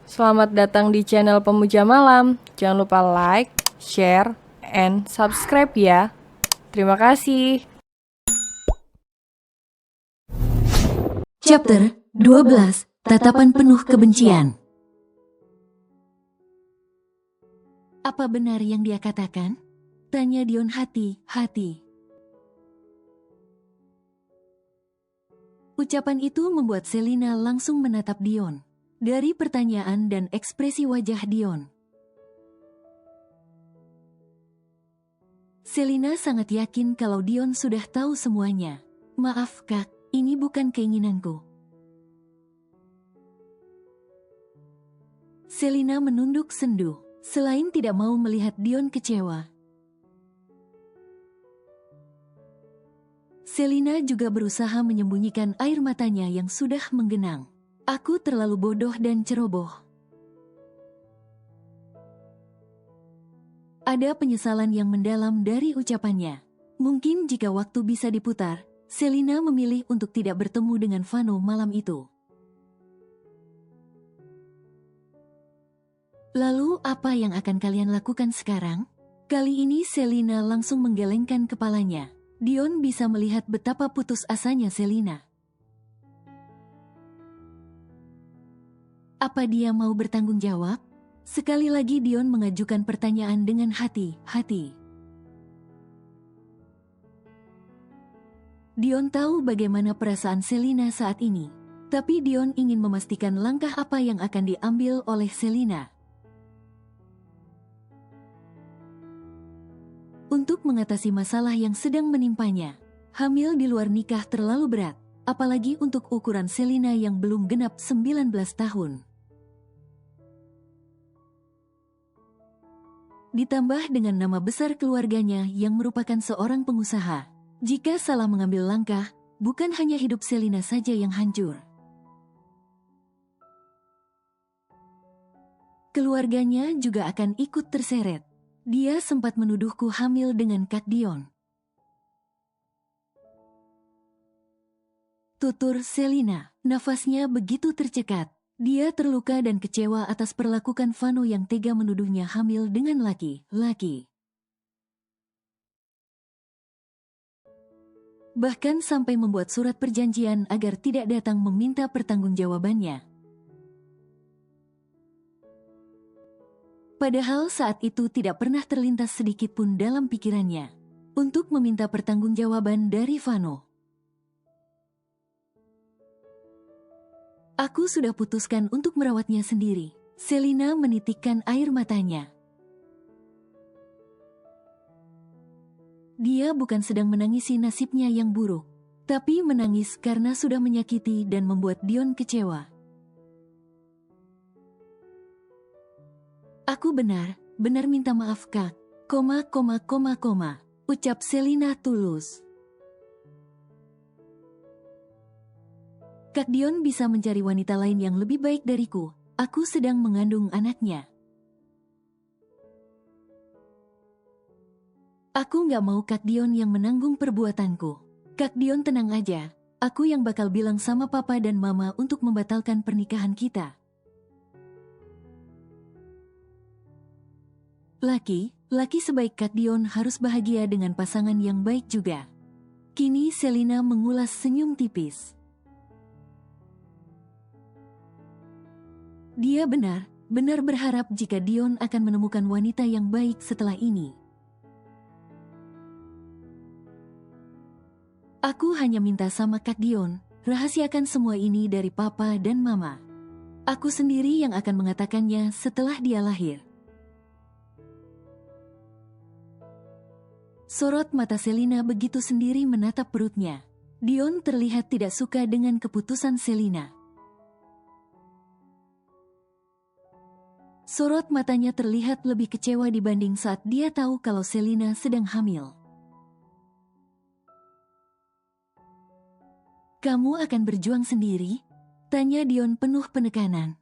Selamat datang di channel Pemuja Malam. Jangan lupa like, share, and subscribe ya. Terima kasih. Chapter 12, Tatapan Penuh Kebencian. Apa benar yang dia katakan? Tanya Dion hati-hati. Ucapan itu membuat Selina langsung menatap Dion. Dari pertanyaan dan ekspresi wajah Dion, Selina sangat yakin kalau Dion sudah tahu semuanya. Maaf kak, ini bukan keinginanku. Selina menunduk sendu, selain tidak mau melihat Dion kecewa. Selina juga berusaha menyembunyikan air matanya yang sudah menggenang. Aku terlalu bodoh dan ceroboh. Ada penyesalan yang mendalam dari ucapannya. Mungkin jika waktu bisa diputar, Selina memilih untuk tidak bertemu dengan Vano malam itu. Lalu apa yang akan kalian lakukan sekarang? Kali ini Selina langsung menggelengkan kepalanya. Dion bisa melihat betapa putus asanya Selina. Apa dia mau bertanggung jawab? Sekali lagi Dion mengajukan pertanyaan dengan hati-hati. Dion tahu bagaimana perasaan Selina saat ini. Tapi Dion ingin memastikan langkah apa yang akan diambil oleh Selina. Untuk mengatasi masalah yang sedang menimpanya, hamil di luar nikah terlalu berat, apalagi untuk ukuran Selina yang belum genap 19 tahun. Ditambah dengan nama besar keluarganya yang merupakan seorang pengusaha. Jika salah mengambil langkah, bukan hanya hidup Selina saja yang hancur. Keluarganya juga akan ikut terseret. Dia sempat menuduhku hamil dengan Kak Dion. Tutur Selina, nafasnya begitu tercekat. Dia terluka dan kecewa atas perlakuan Vano yang tega menuduhnya hamil dengan laki-laki. Bahkan sampai membuat surat perjanjian agar tidak datang meminta pertanggungjawabannya. Padahal saat itu tidak pernah terlintas sedikit pun dalam pikirannya untuk meminta pertanggungjawaban dari Vano. Aku sudah putuskan untuk merawatnya sendiri. Selina menitikkan air matanya. Dia bukan sedang menangisi nasibnya yang buruk, tapi menangis karena sudah menyakiti dan membuat Dion kecewa. Aku benar minta maaf kak, ucap Selina tulus. Kak Dion bisa mencari wanita lain yang lebih baik dariku. Aku sedang mengandung anaknya. Aku nggak mau Kak Dion yang menanggung perbuatanku. Kak Dion tenang aja. Aku yang bakal bilang sama papa dan mama untuk membatalkan pernikahan kita. Laki sebaik Kak Dion harus bahagia dengan pasangan yang baik juga. Kini Selina mengulas senyum tipis. Dia benar berharap jika Dion akan menemukan wanita yang baik setelah ini. Aku hanya minta sama Kak Dion, rahasiakan semua ini dari papa dan mama. Aku sendiri yang akan mengatakannya setelah dia lahir. Sorot mata Selina begitu sendiri menatap perutnya. Dion terlihat tidak suka dengan keputusan Selina. Sorot matanya terlihat lebih kecewa dibanding saat dia tahu kalau Selina sedang hamil. Kamu akan berjuang sendiri? Tanya Dion penuh penekanan.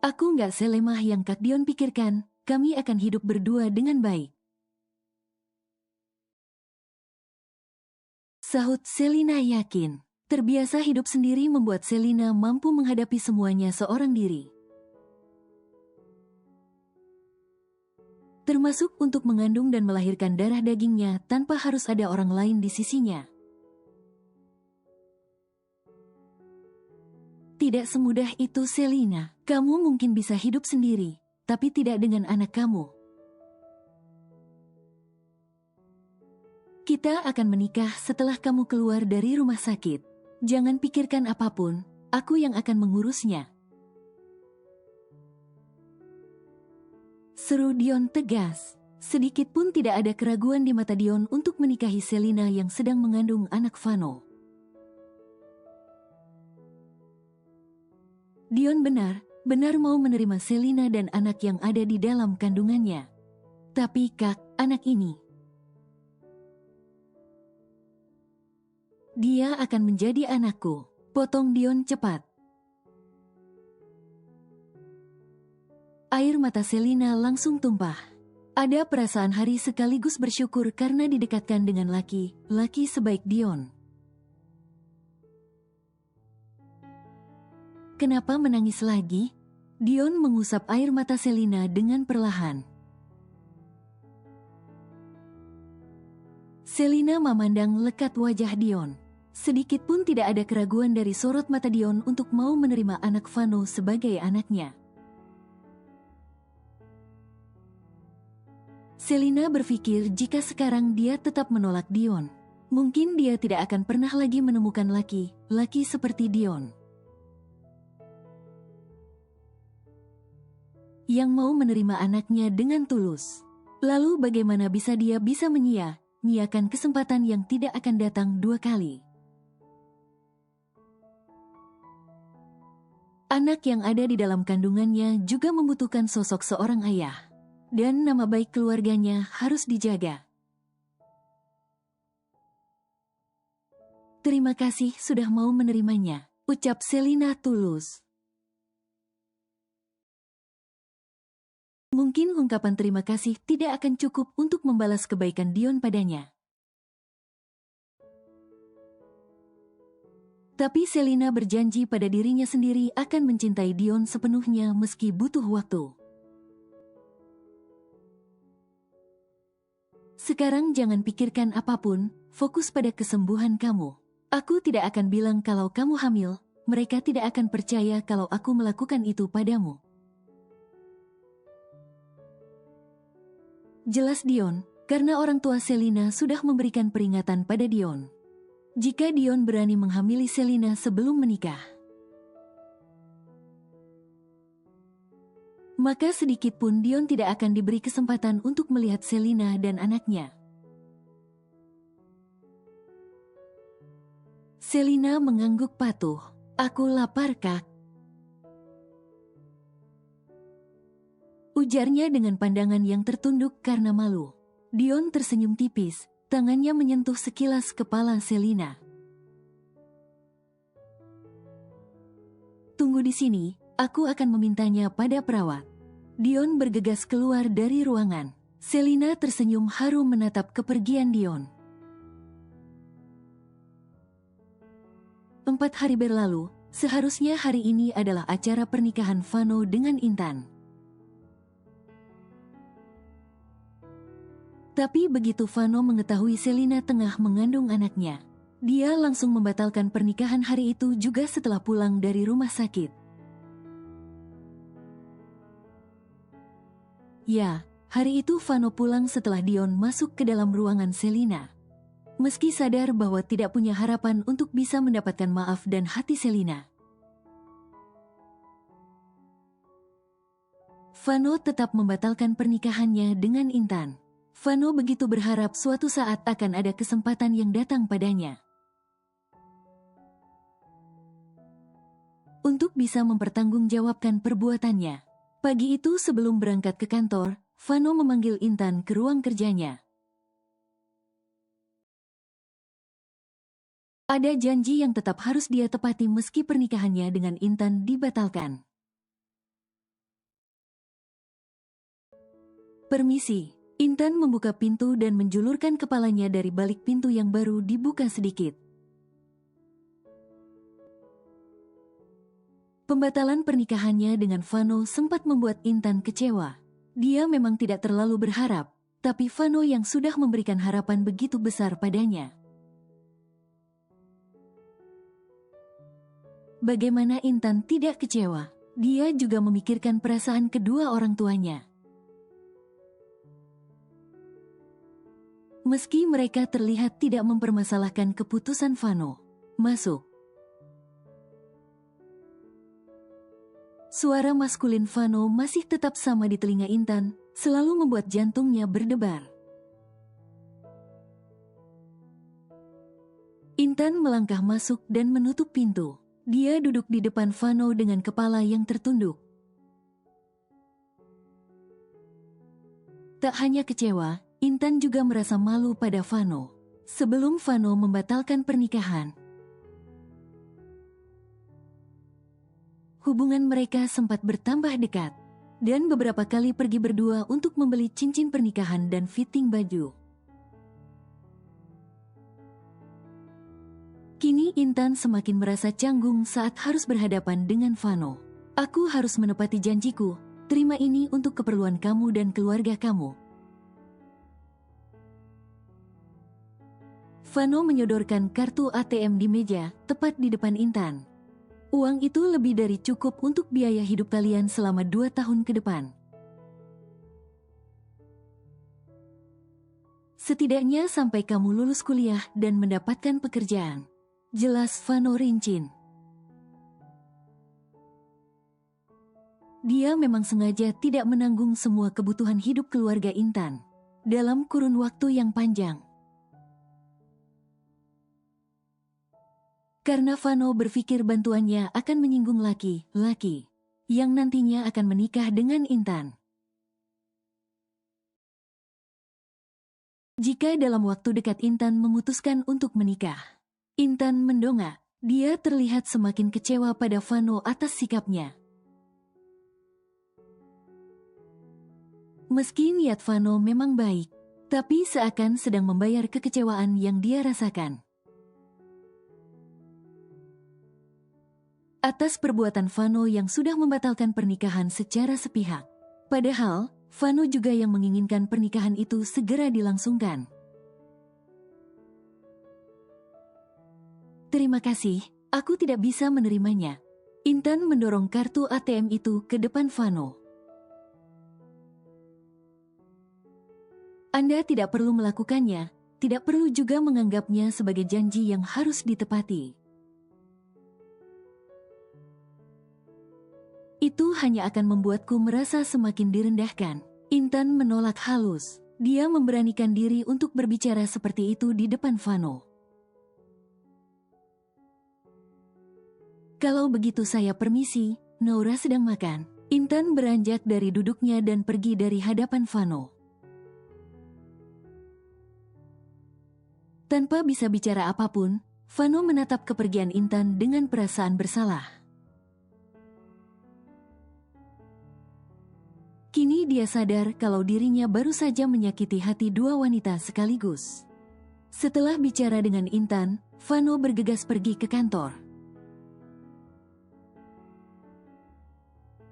Aku nggak selemah yang Kak Dion pikirkan, kami akan hidup berdua dengan baik. Sahut Selina yakin. Terbiasa hidup sendiri membuat Selina mampu menghadapi semuanya seorang diri. Termasuk untuk mengandung dan melahirkan darah dagingnya tanpa harus ada orang lain di sisinya. Tidak semudah itu, Selina. Kamu mungkin bisa hidup sendiri, tapi tidak dengan anak kamu. Kita akan menikah setelah kamu keluar dari rumah sakit. Jangan pikirkan apapun, aku yang akan mengurusnya. Seru Dion tegas. Sedikit pun tidak ada keraguan di mata Dion untuk menikahi Selina yang sedang mengandung anak Vano. Dion benar mau menerima Selina dan anak yang ada di dalam kandungannya. Tapi Kak, anak ini, dia akan menjadi anakku, potong Dion cepat. Air mata Selina langsung tumpah. Ada perasaan haru sekaligus bersyukur karena didekatkan dengan laki sebaik Dion. Kenapa menangis lagi? Dion mengusap air mata Selina dengan perlahan. Selina memandang lekat wajah Dion. Sedikit pun tidak ada keraguan dari sorot mata Dion untuk mau menerima anak Vano sebagai anaknya. Selina berpikir jika sekarang dia tetap menolak Dion, mungkin dia tidak akan pernah lagi menemukan laki seperti Dion yang mau menerima anaknya dengan tulus. Lalu bagaimana bisa dia menyia-nyiakan kesempatan yang tidak akan datang dua kali? Anak yang ada di dalam kandungannya juga membutuhkan sosok seorang ayah. Dan nama baik keluarganya harus dijaga. Terima kasih sudah mau menerimanya, ucap Selina tulus. Mungkin ungkapan terima kasih tidak akan cukup untuk membalas kebaikan Dion padanya. Tapi Selina berjanji pada dirinya sendiri akan mencintai Dion sepenuhnya meski butuh waktu. Sekarang jangan pikirkan apapun, fokus pada kesembuhan kamu. Aku tidak akan bilang kalau kamu hamil, mereka tidak akan percaya kalau aku melakukan itu padamu. Jelas Dion, karena orang tua Selina sudah memberikan peringatan pada Dion. Jika Dion berani menghamili Selina sebelum menikah, maka sedikit pun Dion tidak akan diberi kesempatan untuk melihat Selina dan anaknya. Selina mengangguk patuh. Aku lapar, Kak. Ujarnya dengan pandangan yang tertunduk karena malu. Dion tersenyum tipis, tangannya menyentuh sekilas kepala Selina. Tunggu di sini, aku akan memintanya pada perawat. Dion bergegas keluar dari ruangan. Selina tersenyum haru menatap kepergian Dion. 4 hari berlalu, seharusnya hari ini adalah acara pernikahan Vano dengan Intan. Tapi begitu Vano mengetahui Selina tengah mengandung anaknya, dia langsung membatalkan pernikahan hari itu juga setelah pulang dari rumah sakit. Ya, hari itu Vano pulang setelah Dion masuk ke dalam ruangan Selina. Meski sadar bahwa tidak punya harapan untuk bisa mendapatkan maaf dan hati Selina, Vano tetap membatalkan pernikahannya dengan Intan. Vano begitu berharap suatu saat akan ada kesempatan yang datang padanya untuk bisa mempertanggungjawabkan perbuatannya. Pagi itu sebelum berangkat ke kantor, Vano memanggil Intan ke ruang kerjanya. Ada janji yang tetap harus dia tepati meski pernikahannya dengan Intan dibatalkan. Permisi. Intan membuka pintu dan menjulurkan kepalanya dari balik pintu yang baru dibuka sedikit. Pembatalan pernikahannya dengan Vano sempat membuat Intan kecewa. Dia memang tidak terlalu berharap, tapi Vano yang sudah memberikan harapan begitu besar padanya. Bagaimana Intan tidak kecewa? Dia juga memikirkan perasaan kedua orang tuanya. Meski mereka terlihat tidak mempermasalahkan keputusan Vano masuk. Suara maskulin Vano masih tetap sama di telinga Intan, selalu membuat jantungnya berdebar. Intan melangkah masuk dan menutup pintu. Dia duduk di depan Vano dengan kepala yang tertunduk. Tak hanya kecewa, Intan juga merasa malu pada Vano. Sebelum Vano membatalkan pernikahan, hubungan mereka sempat bertambah dekat, dan beberapa kali pergi berdua untuk membeli cincin pernikahan dan fitting baju. Kini Intan semakin merasa canggung saat harus berhadapan dengan Vano. Aku harus menepati janjiku, terima ini untuk keperluan kamu dan keluarga kamu. Vano menyodorkan kartu ATM di meja, tepat di depan Intan. Uang itu lebih dari cukup untuk biaya hidup kalian selama 2 tahun ke depan. Setidaknya sampai kamu lulus kuliah dan mendapatkan pekerjaan. Jelas Vano rincin. Dia memang sengaja tidak menanggung semua kebutuhan hidup keluarga Intan dalam kurun waktu yang panjang. Karena Vano berpikir bantuannya akan menyinggung laki-laki yang nantinya akan menikah dengan Intan. Jika dalam waktu dekat Intan memutuskan untuk menikah, Intan mendongak. Dia terlihat semakin kecewa pada Vano atas sikapnya. Meski niat Vano memang baik, tapi seakan sedang membayar kekecewaan yang dia rasakan. Atas perbuatan Vano yang sudah membatalkan pernikahan secara sepihak. Padahal, Vano juga yang menginginkan pernikahan itu segera dilangsungkan. Terima kasih, aku tidak bisa menerimanya. Intan mendorong kartu ATM itu ke depan Vano. Anda tidak perlu melakukannya, tidak perlu juga menganggapnya sebagai janji yang harus ditepati. Itu hanya akan membuatku merasa semakin direndahkan. Intan menolak halus. Dia memberanikan diri untuk berbicara seperti itu di depan Vano. Kalau begitu saya permisi, Naura sedang makan. Intan beranjak dari duduknya dan pergi dari hadapan Vano. Tanpa bisa bicara apapun, Vano menatap kepergian Intan dengan perasaan bersalah. Kini dia sadar kalau dirinya baru saja menyakiti hati 2 wanita sekaligus. Setelah bicara dengan Intan, Vano bergegas pergi ke kantor.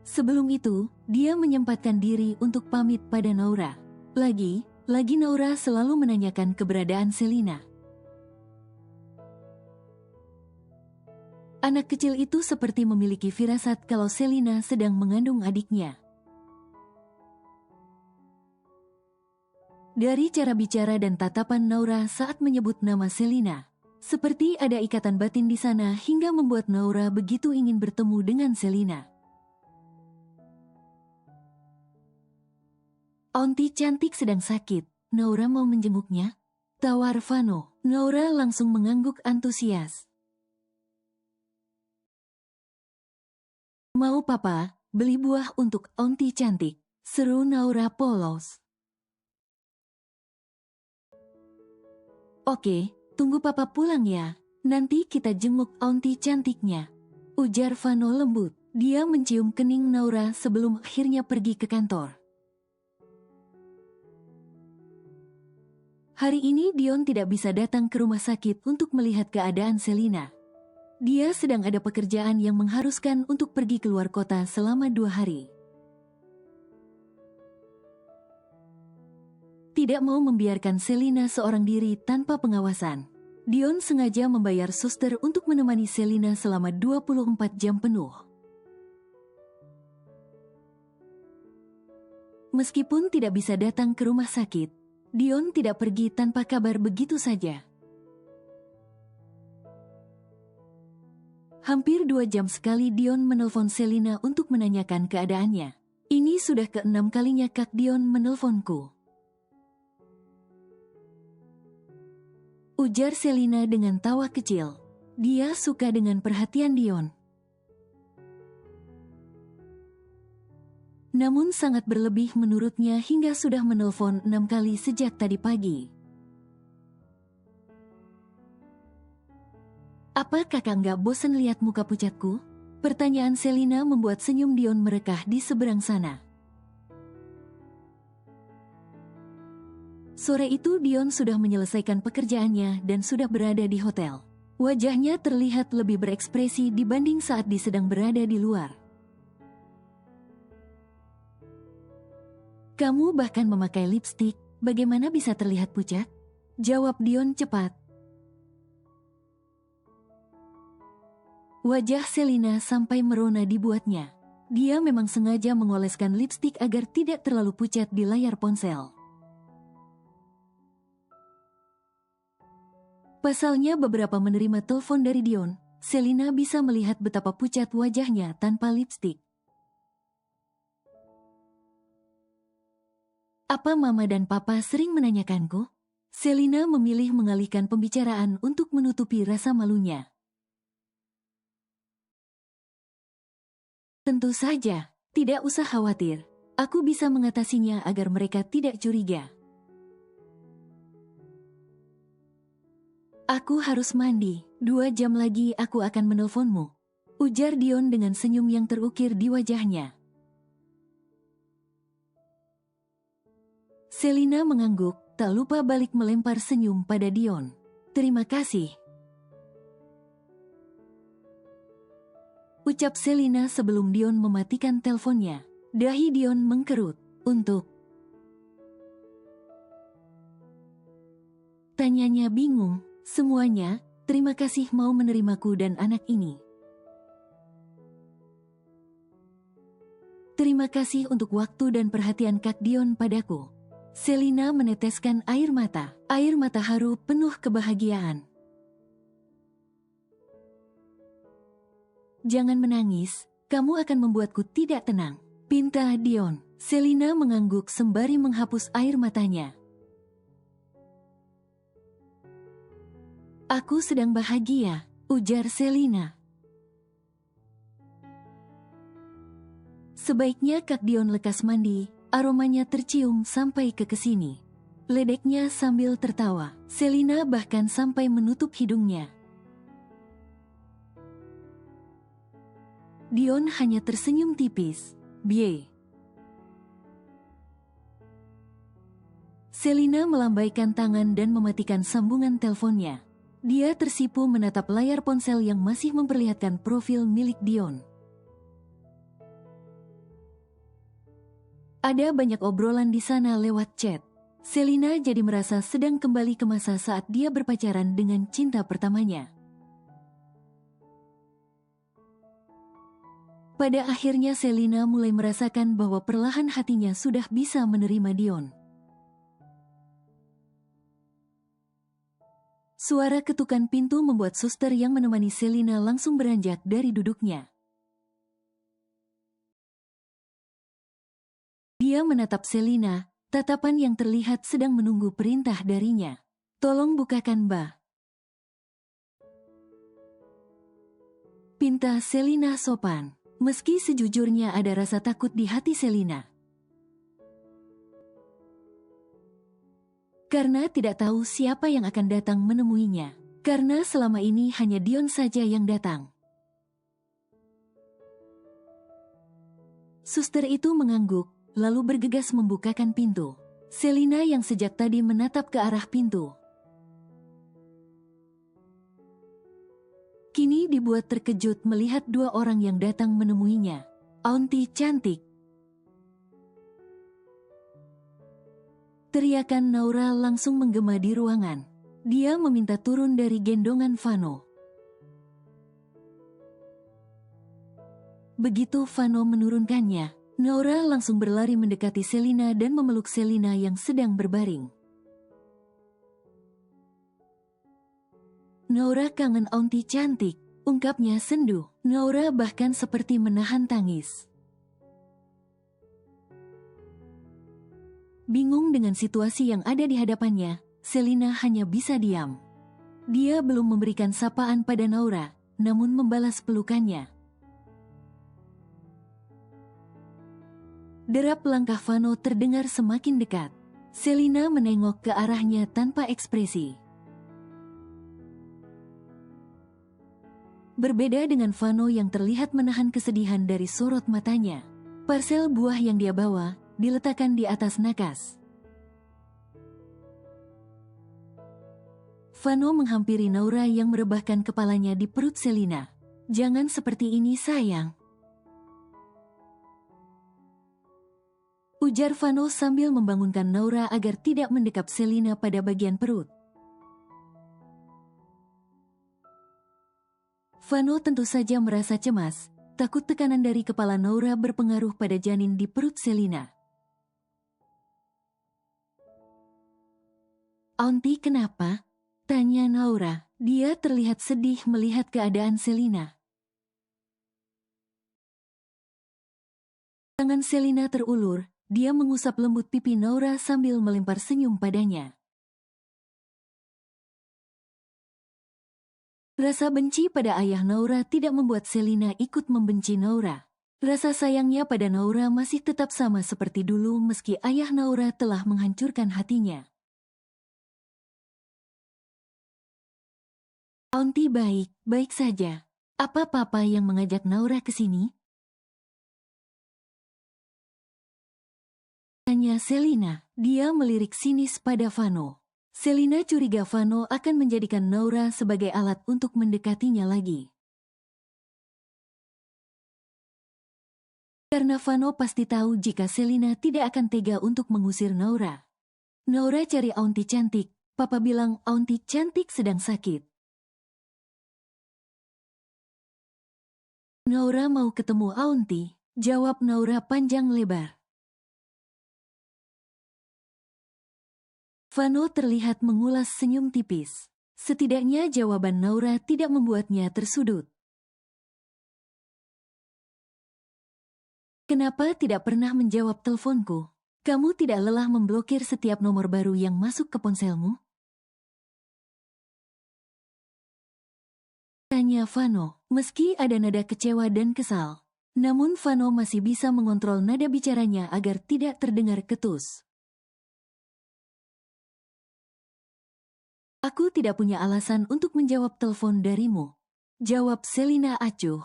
Sebelum itu, dia menyempatkan diri untuk pamit pada Naura. Lagi Naura selalu menanyakan keberadaan Selina. Anak kecil itu seperti memiliki firasat kalau Selina sedang mengandung adiknya. Dari cara bicara dan tatapan Naura saat menyebut nama Selina, seperti ada ikatan batin di sana hingga membuat Naura begitu ingin bertemu dengan Selina. Aunty cantik sedang sakit, Naura mau menjenguknya? Tawar Vano. Naura langsung mengangguk antusias. Mau papa, beli buah untuk Aunty cantik, seru Naura polos. Oke, tunggu papa pulang ya, nanti kita jenguk Aunty cantiknya, ujar Vano lembut. Dia mencium kening Naura sebelum akhirnya pergi ke kantor. Hari ini Dion tidak bisa datang ke rumah sakit untuk melihat keadaan Selina. Dia sedang ada pekerjaan yang mengharuskan untuk pergi keluar kota selama 2 hari. Tidak mau membiarkan Selina seorang diri tanpa pengawasan, Dion sengaja membayar suster untuk menemani Selina selama 24 jam penuh. Meskipun tidak bisa datang ke rumah sakit, Dion tidak pergi tanpa kabar begitu saja. Hampir 2 jam sekali Dion menelpon Selina untuk menanyakan keadaannya. Ini sudah ke-6 kalinya Kak Dion menelponku, ujar Selina dengan tawa kecil. Dia suka dengan perhatian Dion, namun sangat berlebih menurutnya hingga sudah menelpon 6 kali sejak tadi pagi. Apa kakak nggak bosan lihat muka pucatku? Pertanyaan Selina membuat senyum Dion merekah di seberang sana. Sore itu Dion sudah menyelesaikan pekerjaannya dan sudah berada di hotel. Wajahnya terlihat lebih berekspresi dibanding saat dia sedang berada di luar. Kamu bahkan memakai lipstik, bagaimana bisa terlihat pucat? Jawab Dion cepat. Wajah Selina sampai merona dibuatnya. Dia memang sengaja mengoleskan lipstik agar tidak terlalu pucat di layar ponsel. Pasalnya beberapa menerima telepon dari Dion, Selina bisa melihat betapa pucat wajahnya tanpa lipstik. Apa mama dan papa sering menanyakanku? Selina memilih mengalihkan pembicaraan untuk menutupi rasa malunya. Tentu saja, tidak usah khawatir. Aku bisa mengatasinya agar mereka tidak curiga. Aku harus mandi, 2 jam lagi aku akan menelponmu, ujar Dion dengan senyum yang terukir di wajahnya. Selina mengangguk, tak lupa balik melempar senyum pada Dion. Terima kasih, ucap Selina sebelum Dion mematikan teleponnya. Dahi Dion mengkerut. Untuk? Tanyanya bingung. Semuanya, terima kasih mau menerimaku dan anak ini. Terima kasih untuk waktu dan perhatian Kak Dion padaku. Selina meneteskan air mata haru penuh kebahagiaan. Jangan menangis, kamu akan membuatku tidak tenang, pinta Dion. Selina mengangguk sembari menghapus air matanya. Aku sedang bahagia, ujar Selina. Sebaiknya Kak Dion lekas mandi, aromanya tercium sampai ke sini. Ledeknya sambil tertawa. Selina bahkan sampai menutup hidungnya. Dion hanya tersenyum tipis. Bie. Selina melambaikan tangan dan mematikan sambungan teleponnya. Dia tersipu menatap layar ponsel yang masih memperlihatkan profil milik Dion. Ada banyak obrolan di sana lewat chat. Selina jadi merasa sedang kembali ke masa saat dia berpacaran dengan cinta pertamanya. Pada akhirnya Selina mulai merasakan bahwa perlahan hatinya sudah bisa menerima Dion. Suara ketukan pintu membuat suster yang menemani Selina langsung beranjak dari duduknya. Dia menatap Selina, tatapan yang terlihat sedang menunggu perintah darinya. Tolong bukakan, Mbak. Pinta Selina sopan, meski sejujurnya ada rasa takut di hati Selina. Karena tidak tahu siapa yang akan datang menemuinya. Karena selama ini hanya Dion saja yang datang. Suster itu mengangguk, lalu bergegas membukakan pintu. Selina yang sejak tadi menatap ke arah pintu, Kini dibuat terkejut melihat dua orang yang datang menemuinya. Aunty cantik. Teriakan Naura langsung menggema di ruangan. Dia meminta turun dari gendongan Vano. Begitu Vano menurunkannya, Naura langsung berlari mendekati Selina dan memeluk Selina yang sedang berbaring. Naura kangen aunty cantik, ungkapnya sendu. Naura bahkan seperti menahan tangis. Bingung dengan situasi yang ada di hadapannya, Selina hanya bisa diam. Dia belum memberikan sapaan pada Naura, namun membalas pelukannya. Derap langkah Vano terdengar semakin dekat. Selina menengok ke arahnya tanpa ekspresi. Berbeda dengan Vano yang terlihat menahan kesedihan dari sorot matanya. Parsel buah yang dia bawa diletakkan di atas nakas. Vano menghampiri Naura yang merebahkan kepalanya di perut Selina. "Jangan seperti ini, sayang," ujar Vano sambil membangunkan Naura agar tidak mendekap Selina pada bagian perut. Vano tentu saja merasa cemas, takut tekanan dari kepala Naura berpengaruh pada janin di perut Selina. "Aunty kenapa?" tanya Naura. Dia terlihat sedih melihat keadaan Selina. Tangan Selina terulur, dia mengusap lembut pipi Naura sambil melempar senyum padanya. Rasa benci pada ayah Naura tidak membuat Selina ikut membenci Naura. Rasa sayangnya pada Naura masih tetap sama seperti dulu meski ayah Naura telah menghancurkan hatinya. "Aunty baik saja. Apa papa yang mengajak Naura ke sini?" tanya Selina. Dia melirik sinis pada Vano. Selina curiga Vano akan menjadikan Naura sebagai alat untuk mendekatinya lagi. Karena Vano pasti tahu jika Selina tidak akan tega untuk mengusir Naura. "Naura cari aunty cantik. Papa bilang aunty cantik sedang sakit." "Naura mau ketemu aunty," jawab Naura panjang lebar. Vano terlihat mengulas senyum tipis. Setidaknya jawaban Naura tidak membuatnya tersudut. "Kenapa tidak pernah menjawab teleponku? Kamu tidak lelah memblokir setiap nomor baru yang masuk ke ponselmu?" tanya Vano. Meski ada nada kecewa dan kesal, namun Vano masih bisa mengontrol nada bicaranya agar tidak terdengar ketus. "Aku tidak punya alasan untuk menjawab telepon darimu," jawab Selina acuh.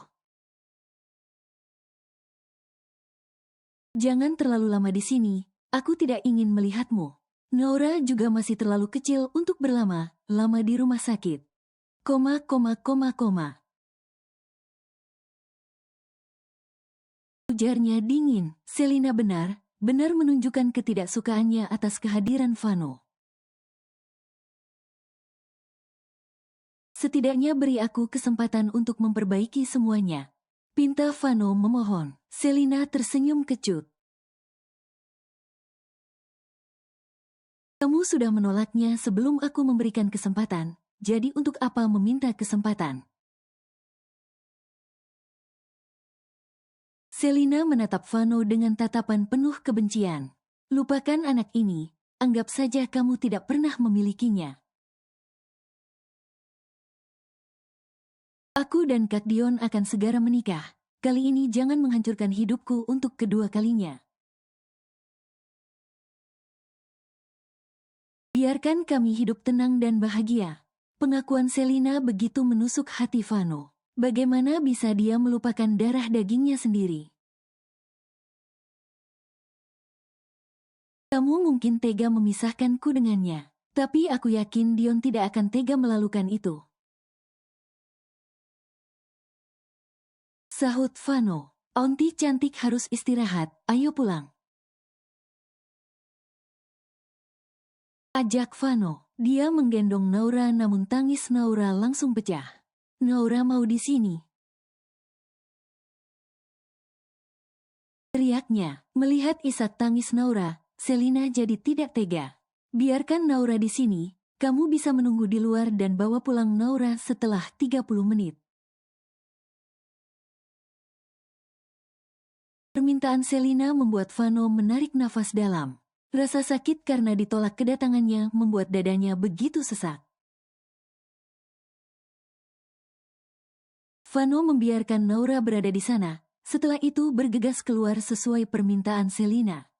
"Jangan terlalu lama di sini, aku tidak ingin melihatmu. Naura juga masih terlalu kecil untuk berlama-lama di rumah sakit." Ujarnya dingin. Selina benar menunjukkan ketidaksukaannya atas kehadiran Vano. "Setidaknya beri aku kesempatan untuk memperbaiki semuanya," pinta Vano memohon. Selina tersenyum kecut. "Kamu sudah menolaknya sebelum aku memberikan kesempatan, jadi untuk apa meminta kesempatan?" Selina menatap Vano dengan tatapan penuh kebencian. "Lupakan anak ini, anggap saja kamu tidak pernah memilikinya. Aku dan Kak Dion akan segera menikah. Kali ini jangan menghancurkan hidupku untuk kedua kalinya. Biarkan kami hidup tenang dan bahagia." Pengakuan Selina begitu menusuk hati Vano. Bagaimana bisa dia melupakan darah dagingnya sendiri? "Kamu mungkin tega memisahkanku dengannya, tapi aku yakin Dion tidak akan tega melakukan itu." Sahut Vano. Aunty cantik harus istirahat, ayo pulang. Ajak Vano. Dia menggendong Naura namun tangis Naura langsung pecah. Naura mau di sini. Teriaknya. Melihat isak tangis Naura, Selina jadi tidak tega. Biarkan Naura di sini, kamu bisa menunggu di luar dan bawa pulang Naura setelah 30 menit. Permintaan Selina membuat Vano menarik nafas dalam. Rasa sakit karena ditolak kedatangannya membuat dadanya begitu sesak. Vano membiarkan Naura berada di sana, setelah itu bergegas keluar sesuai permintaan Selina.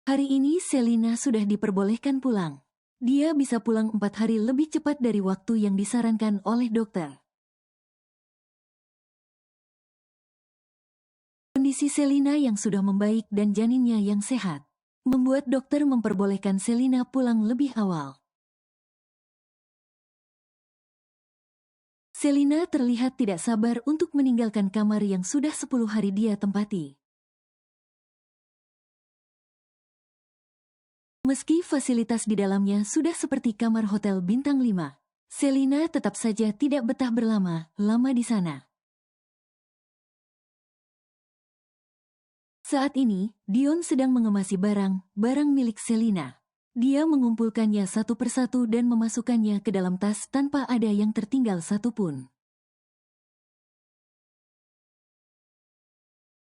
Hari ini Selina sudah diperbolehkan pulang. Dia bisa pulang 4 hari lebih cepat dari waktu yang disarankan oleh dokter. Kondisi Selina yang sudah membaik dan janinnya yang sehat, membuat dokter memperbolehkan Selina pulang lebih awal. Selina terlihat tidak sabar untuk meninggalkan kamar yang sudah 10 hari dia tempati. Meski fasilitas di dalamnya sudah seperti kamar hotel bintang 5, Selina tetap saja tidak betah berlama-lama di sana. Saat ini, Dion sedang mengemasi barang milik Selina. Dia mengumpulkannya satu persatu dan memasukkannya ke dalam tas tanpa ada yang tertinggal satupun.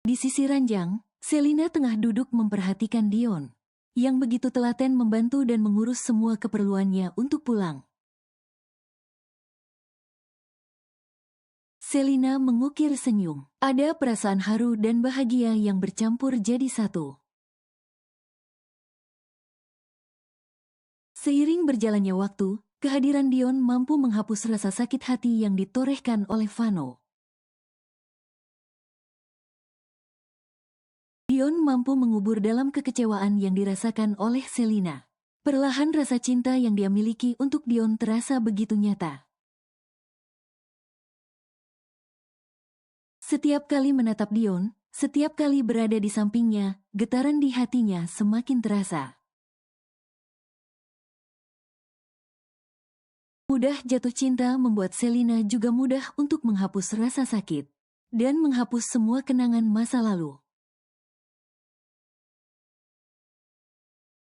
Di sisi ranjang, Selina tengah duduk memperhatikan Dion, yang begitu telaten membantu dan mengurus semua keperluannya untuk pulang. Selina mengukir senyum. Ada perasaan haru dan bahagia yang bercampur jadi satu. Seiring berjalannya waktu, kehadiran Dion mampu menghapus rasa sakit hati yang ditorehkan oleh Vano. Dion mampu mengubur dalam kekecewaan yang dirasakan oleh Selina. Perlahan rasa cinta yang dia miliki untuk Dion terasa begitu nyata. Setiap kali menatap Dion, setiap kali berada di sampingnya, getaran di hatinya semakin terasa. Mudah jatuh cinta membuat Selina juga mudah untuk menghapus rasa sakit dan menghapus semua kenangan masa lalu.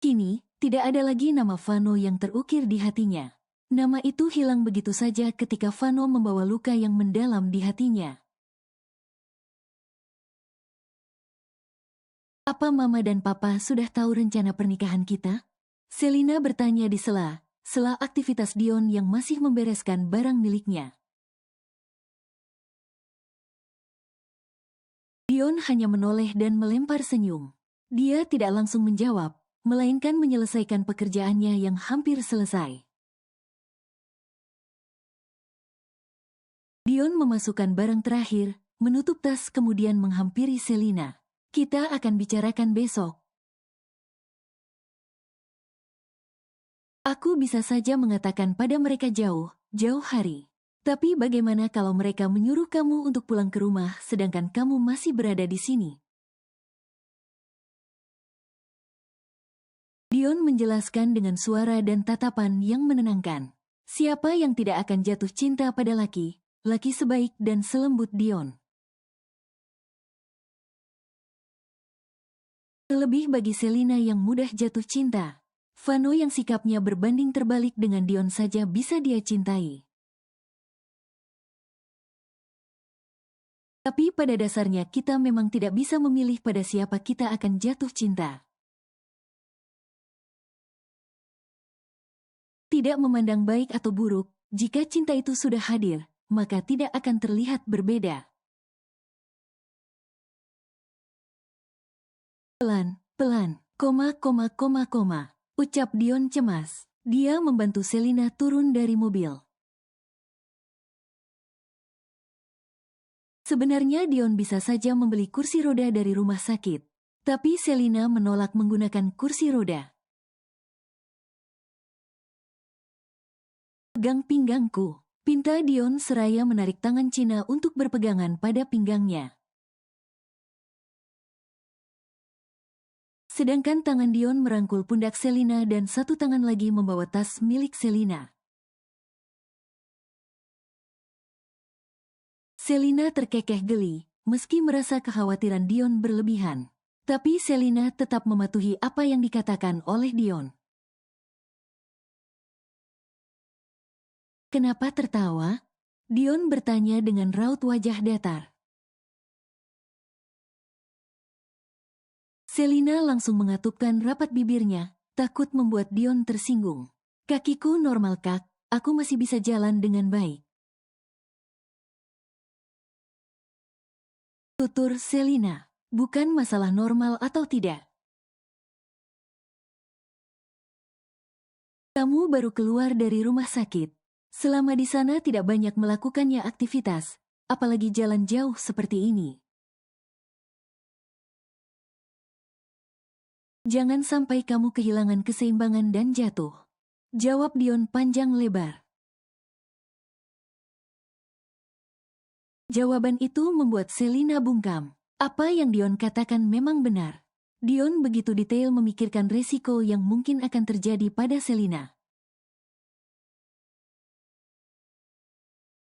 Kini, tidak ada lagi nama Vano yang terukir di hatinya. Nama itu hilang begitu saja ketika Vano membawa luka yang mendalam di hatinya. Apa Mama dan Papa sudah tahu rencana pernikahan kita? Selina bertanya di sela aktivitas Dion yang masih membereskan barang miliknya. Dion hanya menoleh dan melempar senyum. Dia tidak langsung menjawab, melainkan menyelesaikan pekerjaannya yang hampir selesai. Dion memasukkan barang terakhir, menutup tas kemudian menghampiri Selina. Kita akan bicarakan besok. Aku bisa saja mengatakan pada mereka jauh hari. Tapi bagaimana kalau mereka menyuruh kamu untuk pulang ke rumah sedangkan kamu masih berada di sini? Dion menjelaskan dengan suara dan tatapan yang menenangkan. Siapa yang tidak akan jatuh cinta pada laki sebaik dan selembut Dion? Terlebih bagi Selina yang mudah jatuh cinta, Vano yang sikapnya berbanding terbalik dengan Dion saja bisa dia cintai. Tapi pada dasarnya kita memang tidak bisa memilih pada siapa kita akan jatuh cinta. Tidak memandang baik atau buruk, jika cinta itu sudah hadir, maka tidak akan terlihat berbeda. Pelan, ucap Dion cemas. Dia membantu Selina turun dari mobil. Sebenarnya Dion bisa saja membeli kursi roda dari rumah sakit, tapi Selina menolak menggunakan kursi roda. Pegang pinggangku. Pinta Dion seraya menarik tangan Cina untuk berpegangan pada pinggangnya. Sedangkan tangan Dion merangkul pundak Selina dan satu tangan lagi membawa tas milik Selina. Selina terkekeh geli, meski merasa kekhawatiran Dion berlebihan. Tapi Selina tetap mematuhi apa yang dikatakan oleh Dion. Kenapa tertawa? Dion bertanya dengan raut wajah datar. Selina langsung mengatupkan rapat bibirnya, takut membuat Dion tersinggung. Kakiku normal kak, aku masih bisa jalan dengan baik. Tutur Selina, bukan masalah normal atau tidak. Kamu baru keluar dari rumah sakit. Selama di sana tidak banyak melakukannya aktivitas, apalagi jalan jauh seperti ini. Jangan sampai kamu kehilangan keseimbangan dan jatuh. Jawab Dion panjang lebar. Jawaban itu membuat Selina bungkam. Apa yang Dion katakan memang benar. Dion begitu detail memikirkan resiko yang mungkin akan terjadi pada Selina.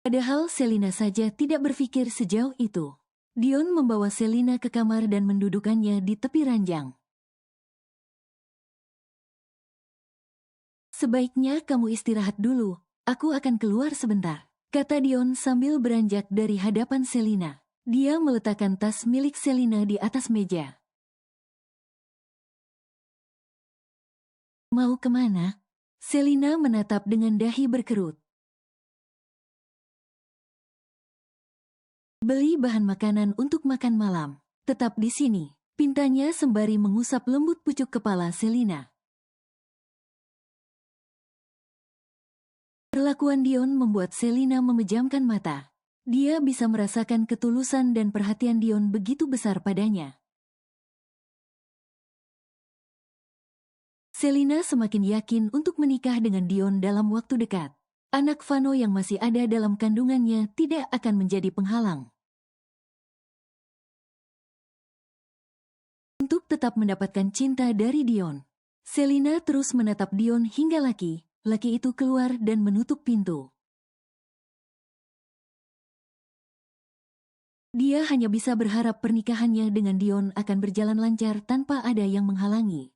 Padahal Selina saja tidak berpikir sejauh itu. Dion membawa Selina ke kamar dan mendudukannya di tepi ranjang. Sebaiknya kamu istirahat dulu, aku akan keluar sebentar, kata Dion sambil beranjak dari hadapan Selina. Dia meletakkan tas milik Selina di atas meja. Mau kemana? Selina menatap dengan dahi berkerut. Beli bahan makanan untuk makan malam. Tetap di sini, pintanya sembari mengusap lembut pucuk kepala Selina. Perlakuan Dion membuat Selina memejamkan mata. Dia bisa merasakan ketulusan dan perhatian Dion begitu besar padanya. Selina semakin yakin untuk menikah dengan Dion dalam waktu dekat. Anak Vano yang masih ada dalam kandungannya tidak akan menjadi penghalang. Untuk tetap mendapatkan cinta dari Dion, Selina terus menatap Dion hingga laki itu keluar dan menutup pintu. Dia hanya bisa berharap pernikahannya dengan Dion akan berjalan lancar tanpa ada yang menghalangi.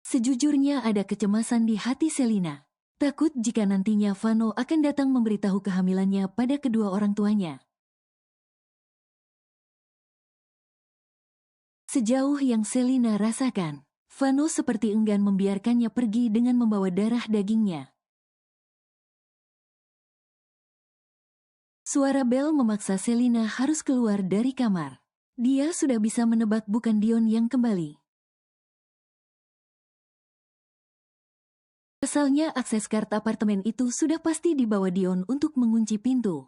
Sejujurnya ada kecemasan di hati Selina. Takut jika nantinya Vano akan datang memberitahu kehamilannya pada kedua orang tuanya. Sejauh yang Selina rasakan, Vano seperti enggan membiarkannya pergi dengan membawa darah dagingnya. Suara bel memaksa Selina harus keluar dari kamar. Dia sudah bisa menebak bukan Dion yang kembali. Asalnya akses kart apartemen itu sudah pasti dibawa Dion untuk mengunci pintu.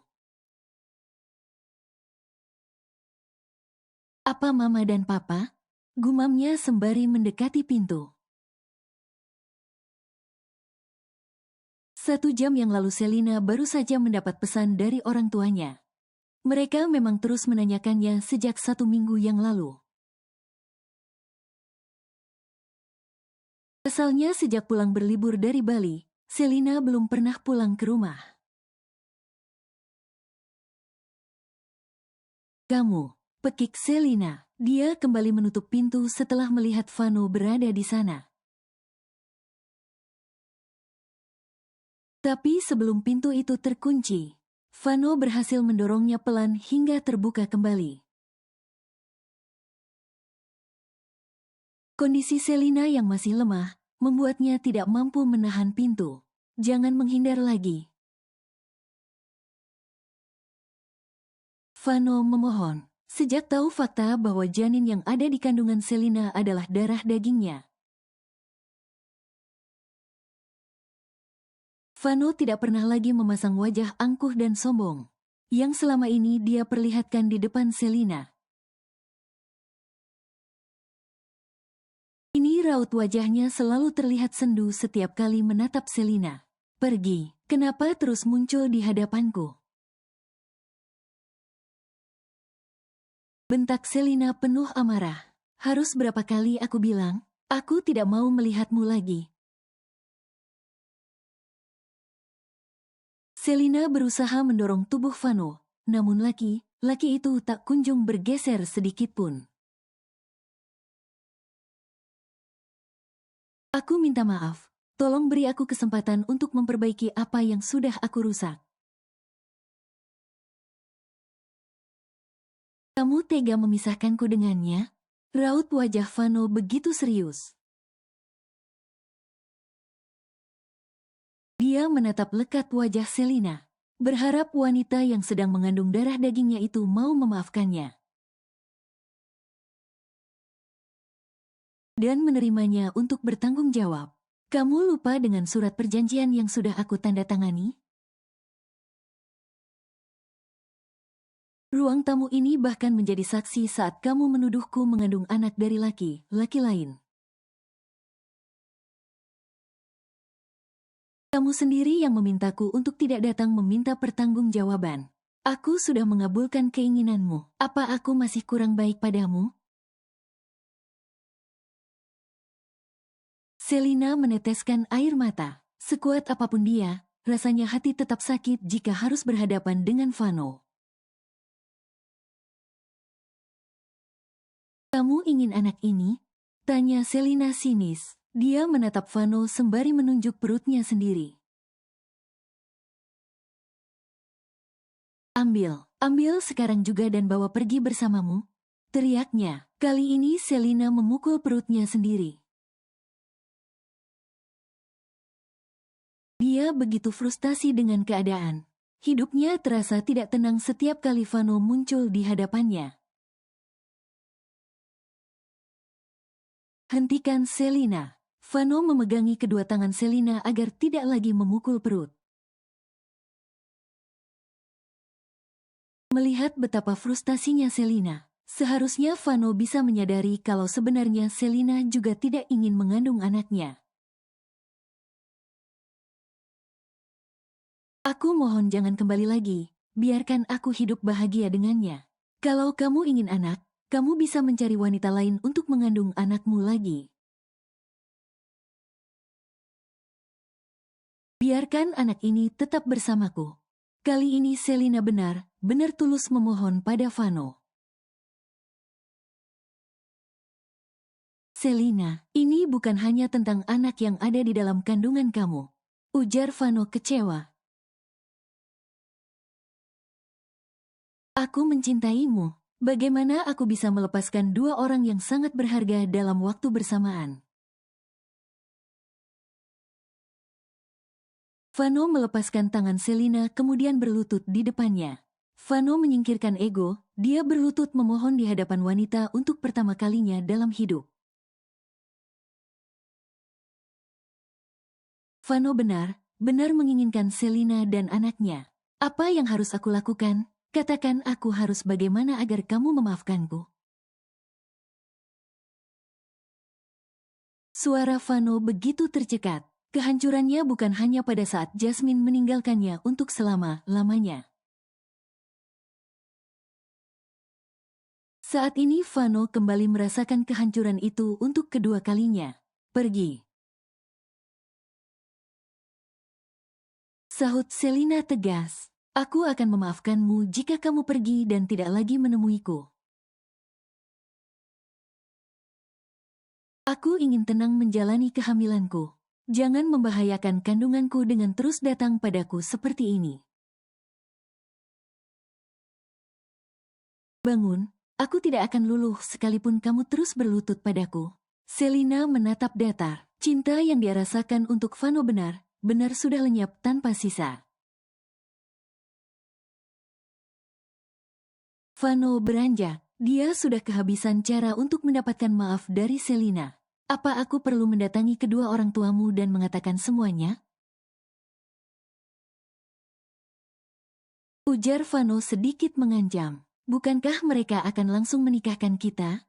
Apa mama dan papa? Gumamnya sembari mendekati pintu. 1 jam yang lalu Selina baru saja mendapat pesan dari orang tuanya. Mereka memang terus menanyakannya sejak 1 minggu yang lalu. Asalnya sejak pulang berlibur dari Bali, Selina belum pernah pulang ke rumah. Kamu, pekik Selina. Dia kembali menutup pintu setelah melihat Vano berada di sana. Tapi sebelum pintu itu terkunci, Vano berhasil mendorongnya pelan hingga terbuka kembali. Kondisi Selina yang masih lemah membuatnya tidak mampu menahan pintu. Jangan menghindar lagi. Vano memohon. Sejak tahu fakta bahwa janin yang ada di kandungan Selina adalah darah dagingnya, Vano tidak pernah lagi memasang wajah angkuh dan sombong yang selama ini dia perlihatkan di depan Selina. Ini raut wajahnya selalu terlihat sendu setiap kali menatap Selina. Pergi, kenapa terus muncul di hadapanku? Bentak Selina penuh amarah. Harus berapa kali aku bilang, aku tidak mau melihatmu lagi. Selina berusaha mendorong tubuh Vano, namun laki itu tak kunjung bergeser sedikit pun. Aku minta maaf, tolong beri aku kesempatan untuk memperbaiki apa yang sudah aku rusak. Kamu tega memisahkanku dengannya? Raut wajah Vano begitu serius. Dia menatap lekat wajah Selina, berharap wanita yang sedang mengandung darah dagingnya itu mau memaafkannya. Dan menerimanya untuk bertanggung jawab. Kamu lupa dengan surat perjanjian yang sudah aku tanda tangani? Ruang tamu ini bahkan menjadi saksi saat kamu menuduhku mengandung anak dari laki lain. Kamu sendiri yang memintaku untuk tidak datang meminta pertanggungjawaban. Aku sudah mengabulkan keinginanmu. Apa aku masih kurang baik padamu? Selina meneteskan air mata. Sekuat apapun dia, rasanya hati tetap sakit jika harus berhadapan dengan Vano. Kamu ingin anak ini? Tanya Selina sinis. Dia menatap Vano sembari menunjuk perutnya sendiri. Ambil sekarang juga dan bawa pergi bersamamu. Teriaknya. Kali ini Selina memukul perutnya sendiri. Dia begitu frustasi dengan keadaan. Hidupnya terasa tidak tenang setiap kali Vano muncul di hadapannya. Hentikan Selina. Vano memegangi kedua tangan Selina agar tidak lagi memukul perut. Melihat betapa frustasinya Selina, seharusnya Vano bisa menyadari kalau sebenarnya Selina juga tidak ingin mengandung anaknya. Aku mohon jangan kembali lagi, biarkan aku hidup bahagia dengannya. Kalau kamu ingin anak, kamu bisa mencari wanita lain untuk mengandung anakmu lagi. Biarkan anak ini tetap bersamaku. Kali ini Selina benar tulus memohon pada Vano. Selina, ini bukan hanya tentang anak yang ada di dalam kandungan kamu. Ujar Vano kecewa. Aku mencintaimu. Bagaimana aku bisa melepaskan dua orang yang sangat berharga dalam waktu bersamaan? Vano melepaskan tangan Selina kemudian berlutut di depannya. Vano menyingkirkan ego, dia berlutut memohon di hadapan wanita untuk pertama kalinya dalam hidup. Vano benar menginginkan Selina dan anaknya. Apa yang harus aku lakukan? Katakan aku harus bagaimana agar kamu memaafkanku. Suara Vano begitu tercekat. Kehancurannya bukan hanya pada saat Jasmine meninggalkannya untuk selama-lamanya. Saat ini Vano kembali merasakan kehancuran itu untuk kedua kalinya. Pergi. Sahut Selina tegas. Aku akan memaafkanmu jika kamu pergi dan tidak lagi menemuiku. Aku ingin tenang menjalani kehamilanku. Jangan membahayakan kandunganku dengan terus datang padaku seperti ini. Bangun, aku tidak akan luluh sekalipun kamu terus berlutut padaku. Selina menatap datar. Cinta yang dia rasakan untuk Vano benar sudah lenyap tanpa sisa. Vano beranjak. Dia sudah kehabisan cara untuk mendapatkan maaf dari Selina. Apa aku perlu mendatangi kedua orang tuamu dan mengatakan semuanya? Ujar Vano sedikit mengancam. Bukankah mereka akan langsung menikahkan kita?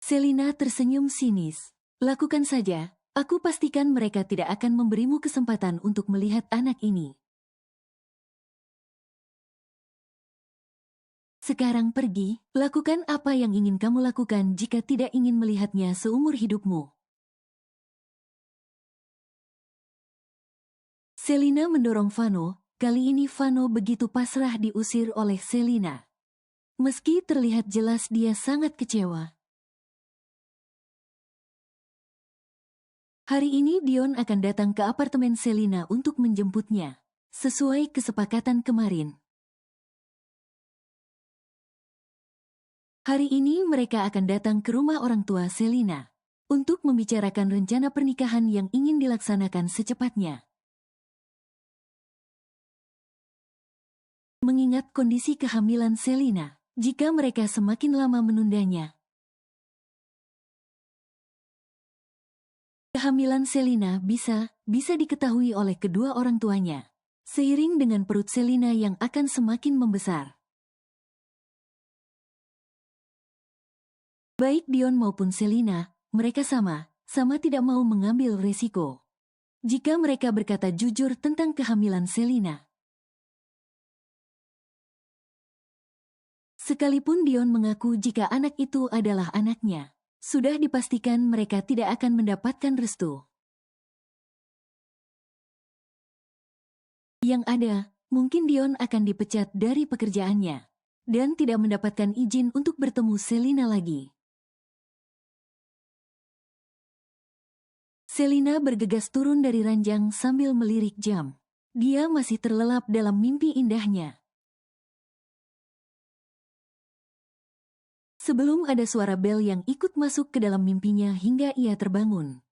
Selina tersenyum sinis. Lakukan saja, aku pastikan mereka tidak akan memberimu kesempatan untuk melihat anak ini. Sekarang pergi, lakukan apa yang ingin kamu lakukan jika tidak ingin melihatnya seumur hidupmu. Selina mendorong Vano, kali ini Vano begitu pasrah diusir oleh Selina. Meski terlihat jelas dia sangat kecewa. Hari ini Dion akan datang ke apartemen Selina untuk menjemputnya, sesuai kesepakatan kemarin. Hari ini mereka akan datang ke rumah orang tua Selina untuk membicarakan rencana pernikahan yang ingin dilaksanakan secepatnya. Mengingat kondisi kehamilan Selina, jika mereka semakin lama menundanya, kehamilan Selina bisa diketahui oleh kedua orang tuanya, seiring dengan perut Selina yang akan semakin membesar. Baik Dion maupun Selina, mereka sama tidak mau mengambil resiko. Jika mereka berkata jujur tentang kehamilan Selina. Sekalipun Dion mengaku jika anak itu adalah anaknya, sudah dipastikan mereka tidak akan mendapatkan restu. Yang ada, mungkin Dion akan dipecat dari pekerjaannya dan tidak mendapatkan izin untuk bertemu Selina lagi. Selina bergegas turun dari ranjang sambil melirik jam. Dia masih terlelap dalam mimpi indahnya. Sebelum ada suara bel yang ikut masuk ke dalam mimpinya hingga ia terbangun.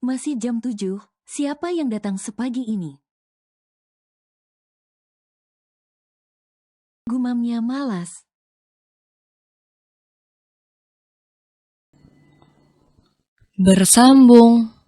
Masih jam 7, siapa yang datang sepagi ini? Gumamnya malas. Bersambung.